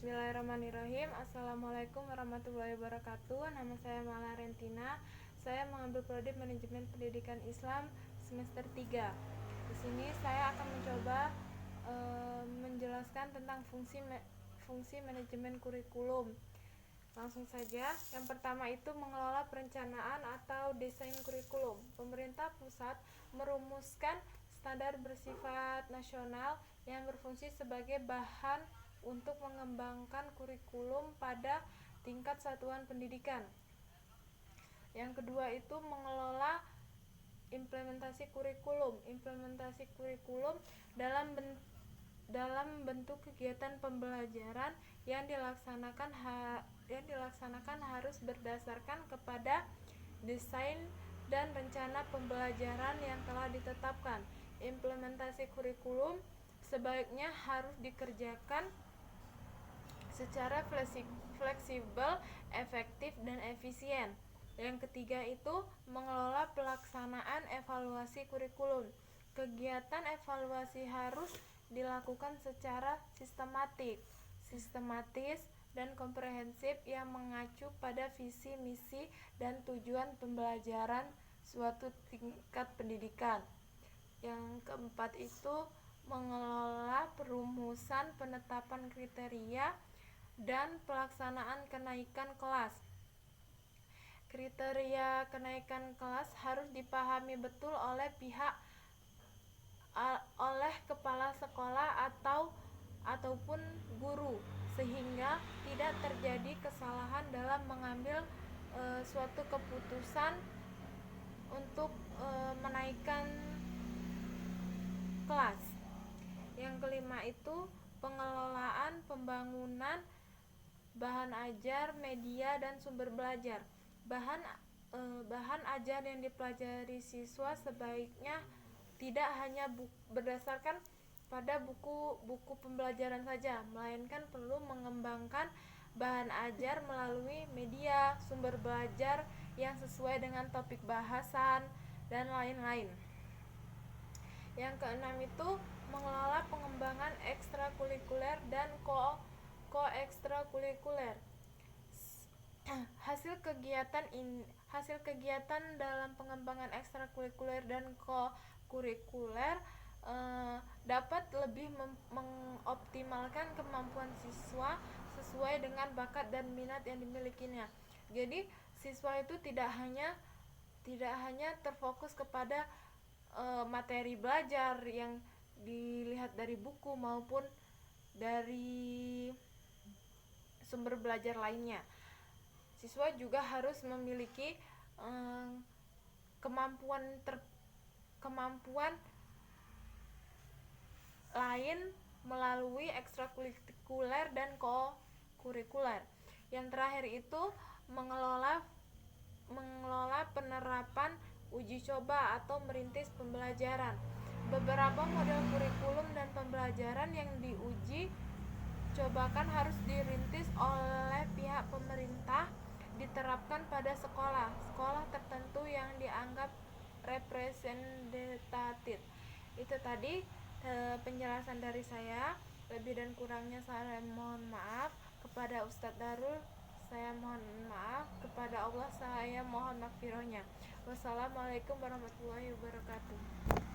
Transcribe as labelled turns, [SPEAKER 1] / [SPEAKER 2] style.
[SPEAKER 1] Bismillahirrahmanirrahim. Assalamualaikum warahmatullahi wabarakatuh. Nama saya Mala Rentina. Saya mengambil prodi Manajemen Pendidikan Islam semester 3. Di sini saya akan mencoba menjelaskan tentang fungsi manajemen kurikulum. Langsung saja. Yang pertama itu mengelola perencanaan atau desain kurikulum. Pemerintah pusat merumuskan standar bersifat nasional yang berfungsi sebagai bahan untuk mengembangkan kurikulum pada tingkat satuan pendidikan. Yang kedua itu mengelola implementasi kurikulum. Implementasi kurikulum dalam bentuk kegiatan pembelajaran yang dilaksanakan harus berdasarkan kepada desain dan rencana pembelajaran yang telah ditetapkan. Implementasi kurikulum sebaiknya harus dikerjakan secara fleksibel, efektif, dan efisien. Yang ketiga itu mengelola pelaksanaan evaluasi kurikulum. Kegiatan evaluasi harus dilakukan secara sistematis dan komprehensif yang mengacu pada visi, misi, dan tujuan pembelajaran suatu tingkat pendidikan. Yang keempat itu mengelola perumusan penetapan kriteria dan pelaksanaan kenaikan kelas. Kriteria kenaikan kelas harus dipahami betul oleh kepala sekolah ataupun guru, sehingga tidak terjadi kesalahan dalam mengambil suatu keputusan untuk menaikkan kelas. Yang kelima itu pengelolaan pembangunan bahan ajar, media, dan sumber belajar. Bahan ajar yang dipelajari siswa sebaiknya tidak hanya berdasarkan pada buku pembelajaran saja, melainkan perlu mengembangkan bahan ajar melalui media, sumber belajar yang sesuai dengan topik bahasan, dan lain-lain. Yang keenam itu mengelola pengembangan ekstrakurikuler dan koekstrakurikuler. Hasil kegiatan dalam pengembangan ekstrakurikuler dan kokurikuler dapat lebih mengoptimalkan kemampuan siswa sesuai dengan bakat dan minat yang dimilikinya. Jadi siswa itu tidak hanya terfokus kepada materi belajar yang dilihat dari buku maupun dari sumber belajar lainnya. Siswa juga harus memiliki kemampuan lain melalui ekstrakurikuler dan kokurikuler. Yang terakhir itu mengelola penerapan uji coba atau merintis pembelajaran. Beberapa model kurikulum dan pembelajaran yang diuji cobakan harus dirintis oleh pihak pemerintah, diterapkan pada sekolah tertentu yang dianggap representatif. Itu tadi penjelasan dari saya. Lebih dan kurangnya saya mohon maaf. Kepada Ustadz Darul saya mohon maaf, kepada Allah saya mohon maghfirahnya. Wassalamualaikum warahmatullahi wabarakatuh.